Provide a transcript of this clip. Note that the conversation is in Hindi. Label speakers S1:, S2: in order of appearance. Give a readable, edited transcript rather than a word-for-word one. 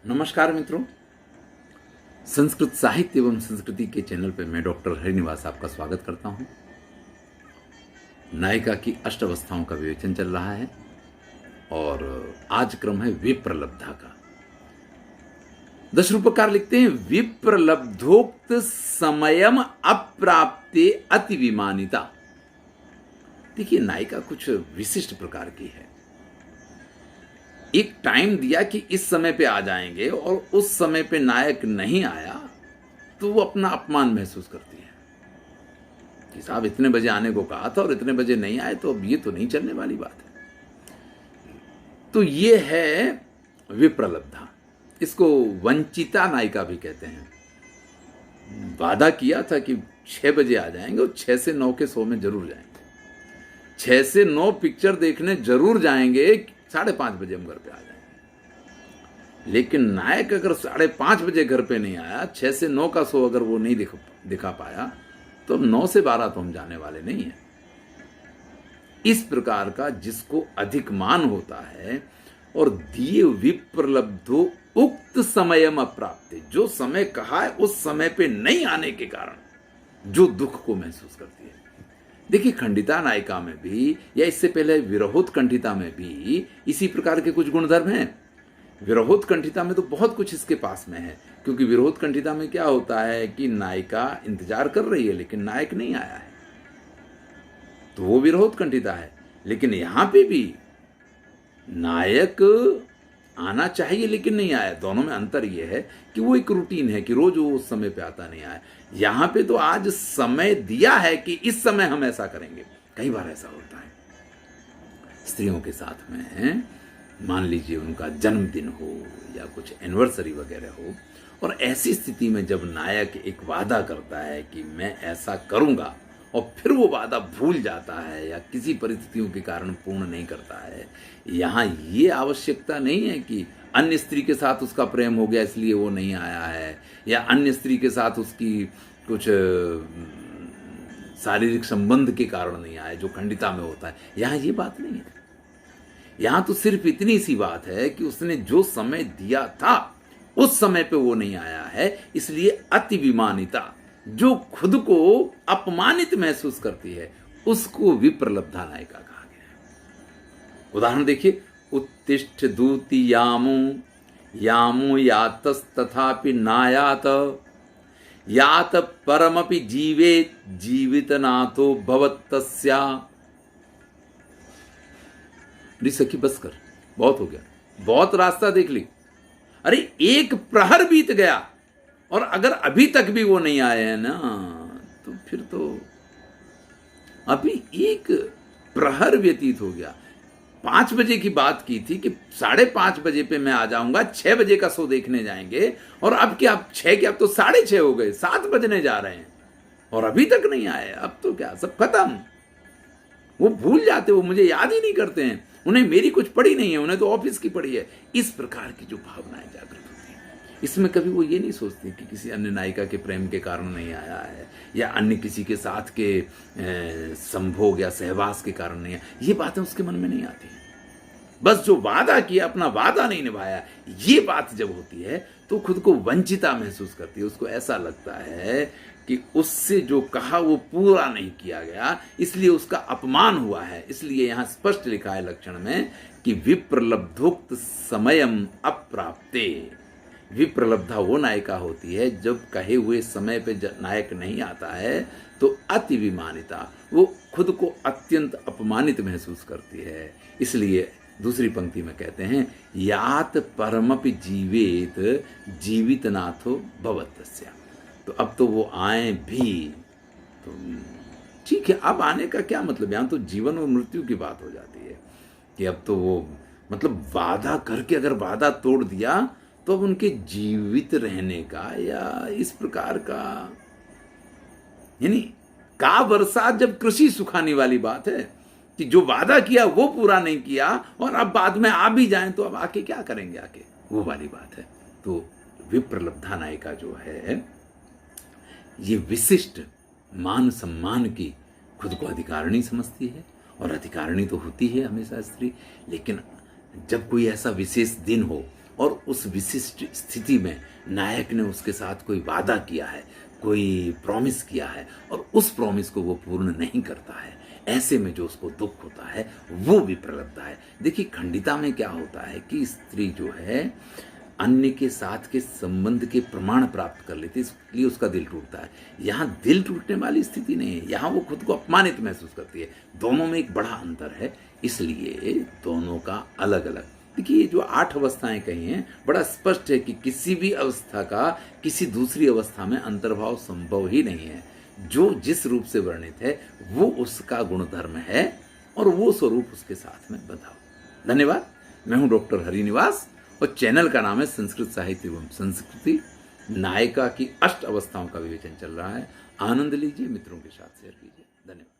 S1: नमस्कार मित्रों, संस्कृत साहित्य एवं संस्कृति के चैनल पर मैं डॉक्टर हरिनिवास आपका स्वागत करता हूं। नायिका की अष्टावस्थाओं का विवेचन चल रहा है और आज क्रम है विप्रलब्धा का। दशरूपकार लिखते हैं, विप्रलब्धोक्त समयम अप्राप्ते अति विमानिता। देखिए, नायिका कुछ विशिष्ट प्रकार की है। एक टाइम दिया कि इस समय पे आ जाएंगे और उस समय पे नायक नहीं आया तो वो अपना अपमान महसूस करती है कि साहब इतने बजे आने को कहा था और इतने बजे नहीं आए, तो अब ये तो नहीं चलने वाली बात है। तो ये है विप्रलब्धा। इसको वंचिता नायिका भी कहते हैं। वादा किया था कि 6 बजे आ जाएंगे और 6 से 9 के शो में जरूर जाएंगे, 6 से 9 पिक्चर देखने जरूर जाएंगे, 5:30 बजे हम घर पे आ जाएंगे। लेकिन नायक अगर 5:30 बजे घर पे नहीं आया, 6 से 9 का शो अगर वो नहीं दिखा पाया, तो 9 से 12 तो हम जाने वाले नहीं है। इस प्रकार का जिसको अधिक मान होता है और दिए विप्रलब्धो उक्त समयम अप्राप्ते, जो समय कहा है उस समय पे नहीं आने के कारण जो दुख को महसूस करती है। देखिए, खंडिता नायिका में भी या इससे पहले विरहोत्कंठिता में भी इसी प्रकार के कुछ गुणधर्म हैं। विरहोत्कंठिता में तो बहुत कुछ इसके पास में है, क्योंकि विरहोत्कंठिता में क्या होता है कि नायिका इंतजार कर रही है लेकिन नायक नहीं आया है, तो वो विरहोत्कंठिता है। लेकिन यहां पे भी नायक आना चाहिए लेकिन नहीं आया। दोनों में अंतर यह है कि वो एक रूटीन है कि रोज वो उस समय पे आता नहीं आया। यहां पे तो आज समय दिया है कि इस समय हम ऐसा करेंगे। कई बार ऐसा होता है स्त्रियों के साथ में, मान लीजिए उनका जन्मदिन हो या कुछ एनिवर्सरी वगैरह हो, और ऐसी स्थिति में जब नायक एक वादा करता है कि मैं ऐसा करूंगा और फिर वो वादा भूल जाता है या किसी परिस्थितियों के कारण पूर्ण नहीं करता है, यहाँ ये आवश्यकता नहीं है कि अन्य स्त्री के साथ उसका प्रेम हो गया इसलिए वो नहीं आया है, या अन्य स्त्री के साथ उसकी कुछ शारीरिक संबंध के कारण नहीं आया, जो खंडिता में होता है। यहाँ ये बात नहीं है। यहाँ तो सिर्फ इतनी सी बात है कि उसने जो समय दिया था उस समय पे वो नहीं आया है, इसलिए अति विमानिता, जो खुद को अपमानित महसूस करती है, उसको विप्रलब्धा नायिका कहा गया है। उदाहरण देखिए, उत्तिष्ठ दूति यामो यातस्तथापि नायात, यात परमपि जीवेत जीवितनाथो भवत्तस्या। सखी बस कर, बहुत हो गया, बहुत रास्ता देख ली। अरे एक प्रहर बीत गया और अगर अभी तक भी वो नहीं आए हैं ना, तो फिर तो अभी एक प्रहर व्यतीत हो गया। 5 बजे की बात की थी कि 5:30 बजे पे मैं आ जाऊंगा, 6 बजे का शो देखने जाएंगे, और अब क्या, अब 6 के, अब तो 6:30 हो गए, 7 बजने जा रहे हैं और अभी तक नहीं आए। अब तो क्या, सब खत्म। वो भूल जाते, वो मुझे याद ही नहीं करते हैं, उन्हें मेरी कुछ पड़ी नहीं है, उन्हें तो ऑफिस की पड़ी है। इस प्रकार की जो भावनाएं जागृत होती हैं, इसमें कभी वो ये नहीं सोचती कि किसी अन्य नायिका के प्रेम के कारण नहीं आया है या अन्य किसी के साथ के संभोग या सहवास के कारण नहीं आया। ये बातें उसके मन में नहीं आती। बस जो वादा किया, अपना वादा नहीं निभाया, ये बात जब होती है तो खुद को वंचिता महसूस करती है। उसको ऐसा लगता है कि उससे जो कहा वो पूरा नहीं किया गया, इसलिए उसका अपमान हुआ है। इसलिए यहां स्पष्ट लिखा है लक्षण में कि विप्रलब्धोक्त समयम अप्राप्ते। विप्रलब्धा वो नायिका होती है जब कहे हुए समय पे नायक नहीं आता है तो अति विमानिता, वो खुद को अत्यंत अपमानित महसूस करती है। इसलिए दूसरी पंक्ति में कहते हैं, यात परमपि जीवेत जीवितनाथो भवत्तस्या। तो अब तो वो आए भी तो ठीक है। अब आने का क्या मतलब, यहां तो जीवन और मृत्यु की बात हो जाती है कि अब तो वो, मतलब वादा करके अगर वादा तोड़ दिया तो अब उनके जीवित रहने का या इस प्रकार का, यानी का वर्षा जब कृषि सुखाने वाली बात है कि जो वादा किया वो पूरा नहीं किया और अब बाद में आ भी जाएं तो अब आके क्या करेंगे, आके वो वाली बात है। तो विप्रलब्धा नायिका जो है, ये विशिष्ट मान सम्मान की खुद को अधिकारिणी समझती है, और अधिकारिणी तो होती है हमेशा स्त्री। लेकिन जब कोई ऐसा विशेष दिन हो और उस विशिष्ट स्थिति में नायक ने उसके साथ कोई वादा किया है, कोई प्रॉमिस किया है और उस प्रॉमिस को वो पूर्ण नहीं करता है, ऐसे में जो उसको दुख होता है वो भी प्रलब्ध है। देखिए खंडिता में क्या होता है कि स्त्री जो है अन्य के साथ के संबंध के प्रमाण प्राप्त कर लेती है, इसलिए उसका दिल टूटता है। यहाँ दिल टूटने वाली स्थिति नहीं है, यहाँ वो खुद को अपमानित महसूस करती है। दोनों में एक बड़ा अंतर है, इसलिए दोनों का अलग अलग। देखिए ये जो 8 अवस्थाएं कही हैं, बड़ा स्पष्ट है कि किसी भी अवस्था का किसी दूसरी अवस्था में अंतर्भाव संभव ही नहीं है। जो जिस रूप से वर्णित है वो उसका गुणधर्म है और वो स्वरूप उसके साथ में बंधा हो। धन्यवाद। मैं हूं डॉक्टर हरिनिवास और चैनल का नाम है संस्कृत साहित्य एवं संस्कृति। नायिका की 8 अवस्थाओं का विवेचन चल रहा है। आनंद लीजिए, मित्रों के साथ शेयर कीजिए। धन्यवाद।